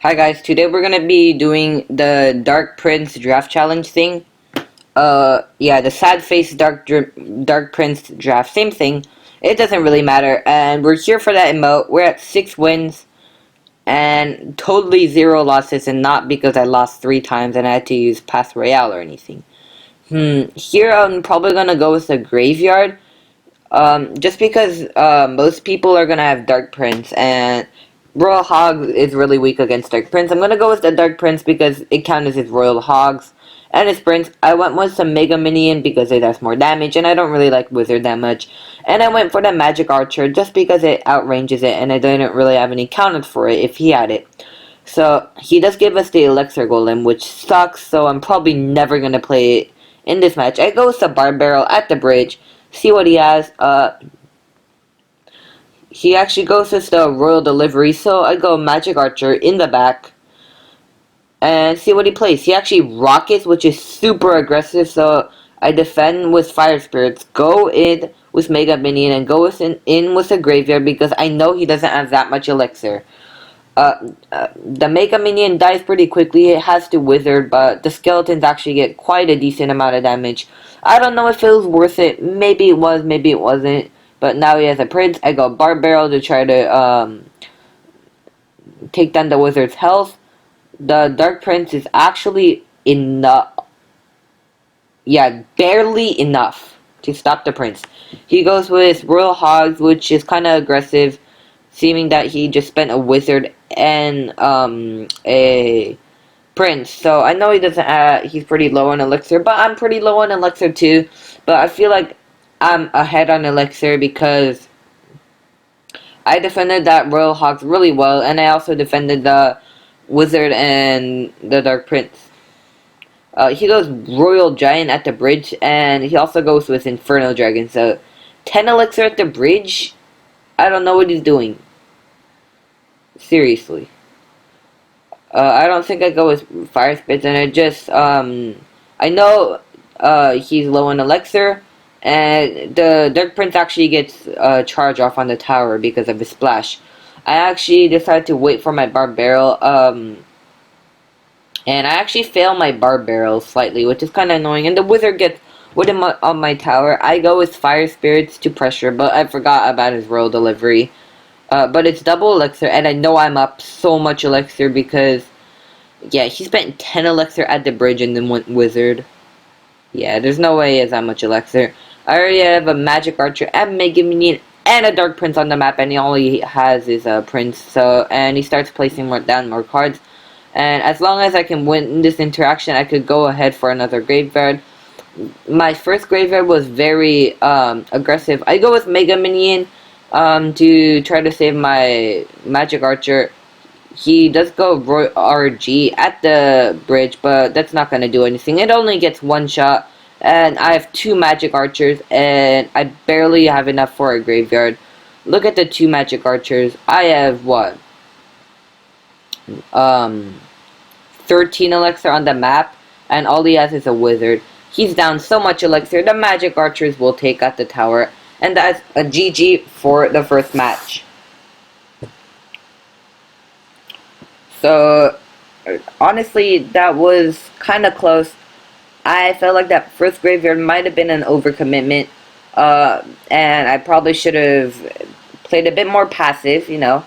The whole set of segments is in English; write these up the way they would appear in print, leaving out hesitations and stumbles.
Hi guys, today we're gonna be doing the Dark Prince draft challenge thing. Yeah, the sad face Dark Prince draft, same thing. It doesn't really matter, and we're here for that emote. We're at 6 wins and totally 0 losses, and not because I lost 3 times and I had to use Path Royale or anything. Here I'm probably gonna go with the graveyard. Just because most people are gonna have Dark Prince and Royal Hog is really weak against Dark Prince. I'm gonna go with the Dark Prince because it counts as Royal Hogs and his Prince. I went with some Mega Minion because it does more damage, and I don't really like Wizard that much. And I went for the Magic Archer just because it outranges it, and I didn't really have any counters for it if he had it. So he does give us the Elixir Golem, which sucks. So I'm probably never gonna play it in this match. I go with the Barb Barrel at the bridge. See what he has. He actually goes with the Royal Delivery, so I go Magic Archer in the back. And see what he plays. He actually rockets, which is super aggressive, so I defend with Fire Spirits. Go in with Mega Minion and go in with the Graveyard because I know he doesn't have that much Elixir. The Mega Minion dies pretty quickly. It has to Wizard, but the Skeletons actually get quite a decent amount of damage. I don't know if it was worth it. Maybe it was, maybe it wasn't. But now he has a Prince. I go Barb Barrel to try to take down the Wizard's health. The Dark Prince is actually enough. Yeah, barely enough to stop the Prince. He goes with Royal Hogs, which is kind of aggressive, seeming that he just spent a Wizard and a Prince. So I know he doesn't. He's pretty low on Elixir, but I'm pretty low on Elixir too. But I feel like I'm ahead on Elixir because I defended that Royal Hogs really well, and I also defended the Wizard and the Dark Prince. He goes Royal Giant at the bridge, and he also goes with Inferno Dragon. So 10 Elixir at the bridge. I don't know what he's doing. Seriously. I don't think I go with Fire Spits, and I know, he's low on Elixir, and the Dark Prince actually gets, charge off on the tower because of his splash. I actually decided to wait for my Barb Barrel, and I actually fail my Barb Barrel slightly, which is kind of annoying, and the Wizard gets with him on my tower. I go with Fire Spirits to pressure, but I forgot about his Royal Delivery. But it's double Elixir, and I know I'm up so much Elixir because, yeah, he spent 10 Elixir at the bridge and then went Wizard. Yeah, there's no way he has that much Elixir. I already have a Magic Archer and Mega Minion and a Dark Prince on the map, and all he has is a Prince. So, and he starts placing down more cards. And as long as I can win this interaction, I could go ahead for another Graveyard. My first Graveyard was very aggressive. I go with Mega Minion to try to save my Magic Archer. He does go RG at the bridge, but that's not going to do anything. It only gets one shot, and I have 2 Magic Archers, and I barely have enough for a Graveyard. Look at the 2 Magic Archers. I have, what? 13 Elixir on the map, and all he has is a Wizard. He's down so much Elixir, the Magic Archers will take out the tower. And that's a GG for the first match. So, honestly, that was kind of close. I felt like that first Graveyard might have been an overcommitment. And I probably should have played a bit more passive, you know.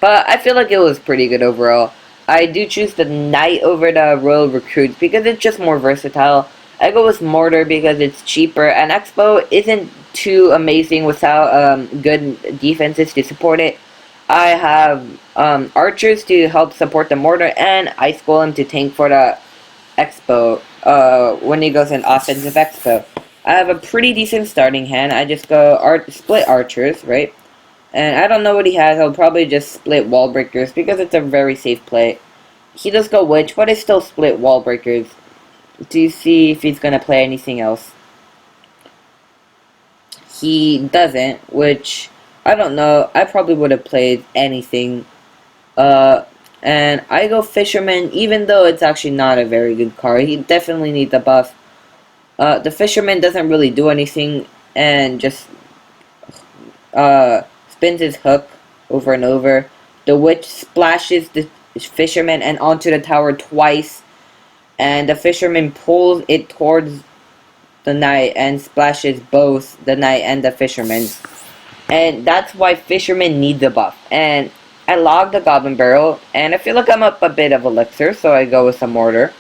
But I feel like it was pretty good overall. I do choose the Knight over the Royal Recruits because it's just more versatile. I go with Mortar because it's cheaper, and Expo isn't too amazing without good defenses to support it. I have Archers to help support the Mortar, and Ice Golem to tank for the Expo when he goes in offensive Expo. I have a pretty decent starting hand. I just go split Archers, right? And I don't know what he has. I'll probably just split Wall Breakers because it's a very safe play. He does go Witch, but I still split Wall Breakers to see if he's gonna play anything else. He doesn't, which I don't know. I probably would have played anything. And I go Fisherman, even though it's actually not a very good card. He definitely needs a buff. The Fisherman doesn't really do anything and just spins his hook over and over. The witch splashes the fisherman and onto the tower twice, and the fisherman pulls it towards the knight and splashes both the knight and the fisherman. And that's why fishermen need the buff. And I logged the goblin barrel, and I feel like I'm up a bit of elixir, so I go with some mortar.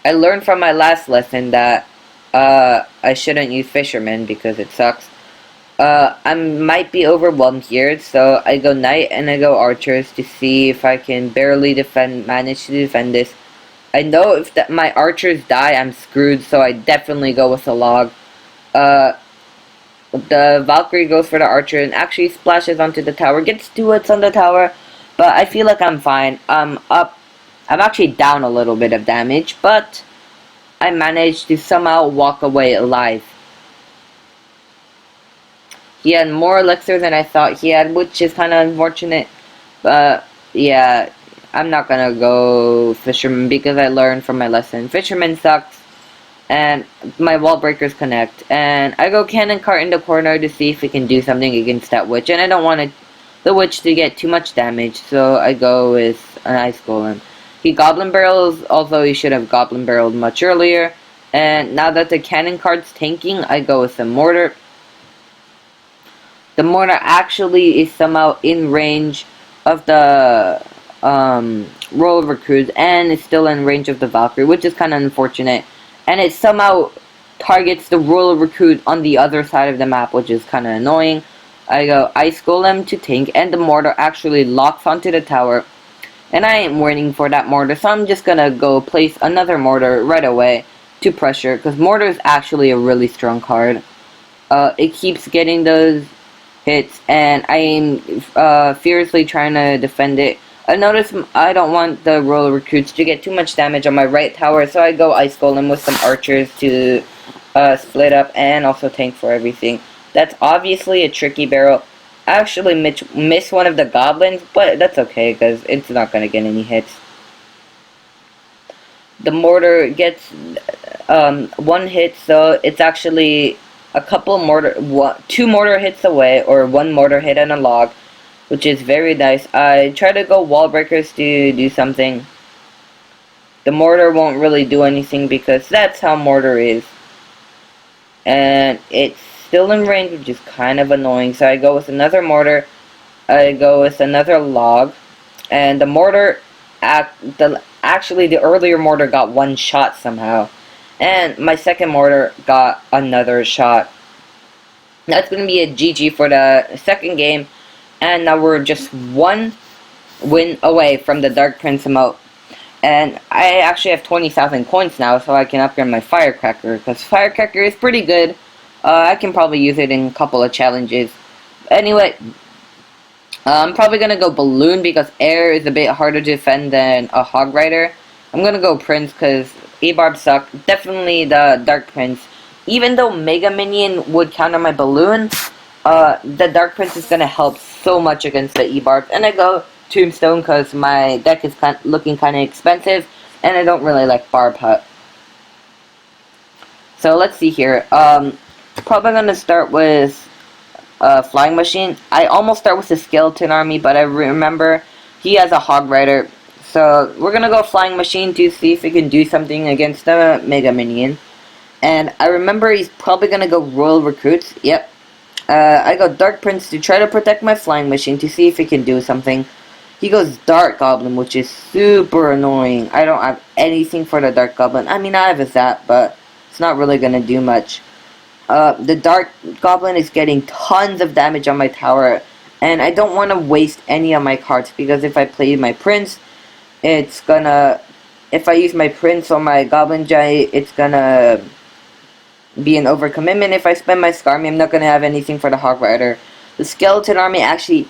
I learned from my last lesson that I shouldn't use fishermen because it sucks. I might be overwhelmed here, so I go knight and I go archers to see if I can barely manage to defend this. I know if my archers die, I'm screwed, so I definitely go with a log. The Valkyrie goes for the archer and actually splashes onto the tower, gets 2 hits on the tower, but I feel like I'm fine. I'm actually down a little bit of damage, but I managed to somehow walk away alive. He had more elixir than I thought he had, which is kind of unfortunate, but yeah, I'm not gonna go fisherman because I learned from my lesson. Fisherman sucks, and my wall breakers connect, and I go cannon cart in the corner to see if we can do something against that witch, and I don't want the witch to get too much damage, so I go with an ice golem. He goblin barrels, although he should have goblin barreled much earlier, and now that the cannon cart's tanking, I go with the mortar. The mortar actually is somehow in range of the roll recruits, and is still in range of the Valkyrie, which is kind of unfortunate. And it somehow targets the roll recruit on the other side of the map, which is kind of annoying. I go ice golem to tank, and the mortar actually locks onto the tower. And I ain't waiting for that mortar, so I'm just gonna go place another mortar right away to pressure, because mortar is actually a really strong card. It keeps getting those hits, and I am fiercely trying to defend it. I notice I don't want the roller recruits to get too much damage on my right tower, so I go ice golem with some archers to split up and also tank for everything. That's obviously a tricky barrel. I actually miss one of the goblins, but that's okay because it's not going to get any hits. The mortar gets 1 hit, so it's actually a couple two mortar hits away, or 1 mortar hit and a log, which is very nice. I try to go wall breakers to do something. The mortar won't really do anything because that's how mortar is. And it's still in range, which is kind of annoying. So I go with another mortar. I go with another log. And the mortar, actually the earlier mortar got 1 shot somehow. And my second mortar got another shot. That's going to be a GG for the second game. And now we're just 1 win away from the Dark Prince emote. And I actually have 20,000 coins now, so I can upgrade my Firecracker, because Firecracker is pretty good. I can probably use it in a couple of challenges. Anyway, I'm probably going to go Balloon, because Air is a bit harder to defend than a Hog Rider. I'm going to go Prince, because E-Barbs suck. Definitely the Dark Prince. Even though Mega Minion would counter my Balloon, the Dark Prince is going to help so much against the E-Barbs. And I go Tombstone because my deck is looking kind of expensive, and I don't really like Barb Hut. So let's see here. Probably going to start with Flying Machine. I almost start with the Skeleton Army, but I remember he has a Hog Rider. So we're going to go Flying Machine to see if we can do something against the Mega Minion. And I remember he's probably going to go Royal Recruits. Yep. I go Dark Prince to try to protect my Flying Machine to see if he can do something. He goes Dark Goblin, which is super annoying. I don't have anything for the Dark Goblin. I mean, I have a Zap, but it's not really going to do much. The Dark Goblin is getting tons of damage on my tower, and I don't want to waste any of my cards, because if I play my Prince, it's gonna... If I use my Prince or my Goblin Giant, it's gonna be an overcommitment. If I spend my Skarmy, I'm not gonna have anything for the Hog Rider. The Skeleton Army actually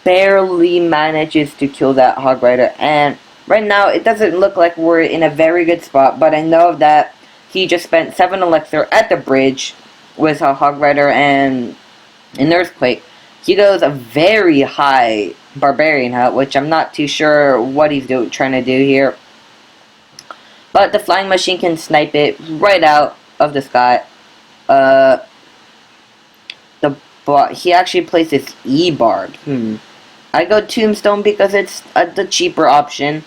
barely manages to kill that Hog Rider, and right now it doesn't look like we're in a very good spot, but I know that he just spent 7 elixir at the bridge with a Hog Rider and an Earthquake. He goes a very high Barbarian Hut, which I'm not too sure what he's trying to do here, but the Flying Machine can snipe it right out of the sky. He actually places E-Barb. I go Tombstone because it's the cheaper option.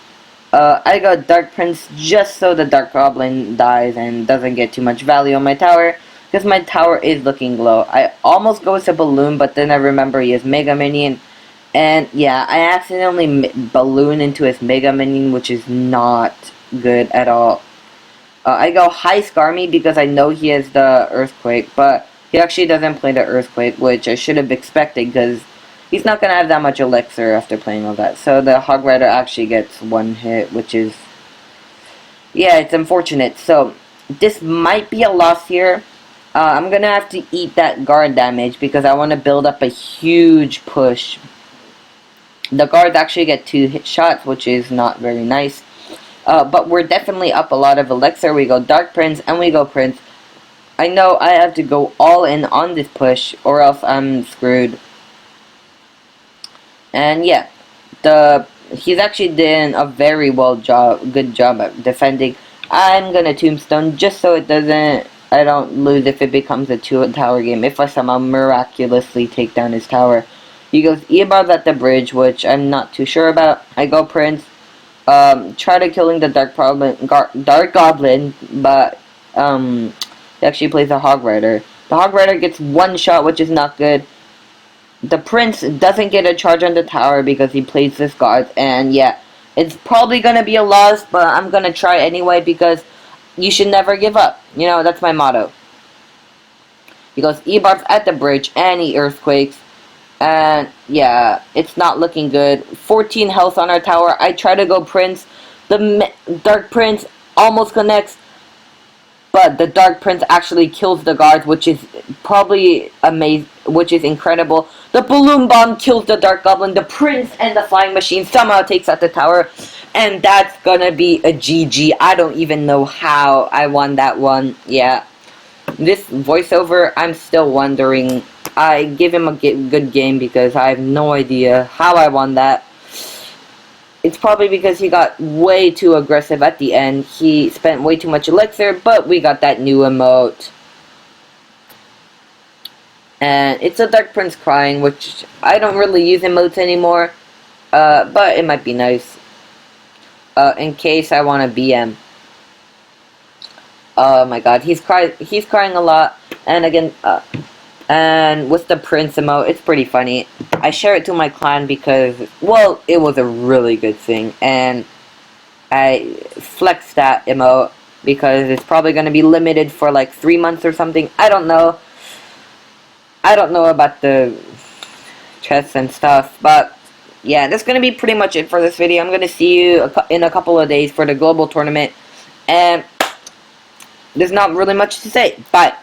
I go Dark Prince just so the Dark Goblin dies and doesn't get too much value on my tower, because my tower is looking low. I almost go with a Balloon, but then I remember he has Mega Minion, and yeah, I accidentally balloon into his Mega Minion, which is not good at all. I go High Skarmy because I know he has the Earthquake, but he actually doesn't play the Earthquake, which I should have expected because he's not going to have that much Elixir after playing all that. So the Hog Rider actually gets one hit, which is, yeah, it's unfortunate. So this might be a loss here. I'm going to have to eat that guard damage because I want to build up a huge push. The guards actually get 2 hit shots, which is not very nice. But we're definitely up a lot of Elixir. We go Dark Prince and we go Prince. I know I have to go all in on this push or else I'm screwed. And yeah, he's actually doing a very good job at defending. I'm gonna Tombstone just so I don't lose if it becomes a 2-tower game. If I somehow miraculously take down his tower. He goes E-Barbs at the bridge, which I'm not too sure about. I go Prince. Try to killing the Dark Goblin, but he actually plays a Hog Rider. The Hog Rider gets 1 shot, which is not good. The Prince doesn't get a charge on the tower because he plays this guard, and yeah, it's probably gonna be a loss, but I'm gonna try anyway because you should never give up. You know, that's my motto. He goes E-Barbs at the bridge, and he Earthquakes. And yeah, it's not looking good. 14 health on our tower. I try to go Prince. The Dark Prince almost connects, but the Dark Prince actually kills the guards, which is probably amazing, which is incredible. The Balloon Bomb kills the Dark Goblin. The Prince and the Flying Machine somehow takes out the tower, and that's gonna be a GG. I don't even know how I won that one. Yeah, this voiceover, I'm still wondering. I give him a good game because I have no idea how I won that. It's probably because he got way too aggressive at the end. He spent way too much Elixir, but we got that new emote. And it's a Dark Prince crying, which I don't really use emotes anymore. But it might be nice. In case I want to BM. Oh my god, he's crying a lot. And again, and with the Prince emote, it's pretty funny. I share it to my clan because, well, it was a really good thing. And I flexed that emote because it's probably going to be limited for like 3 months or something. I don't know. I don't know about the chests and stuff. But yeah, that's going to be pretty much it for this video. I'm going to see you in a couple of days for the global tournament. And there's not really much to say. Bye.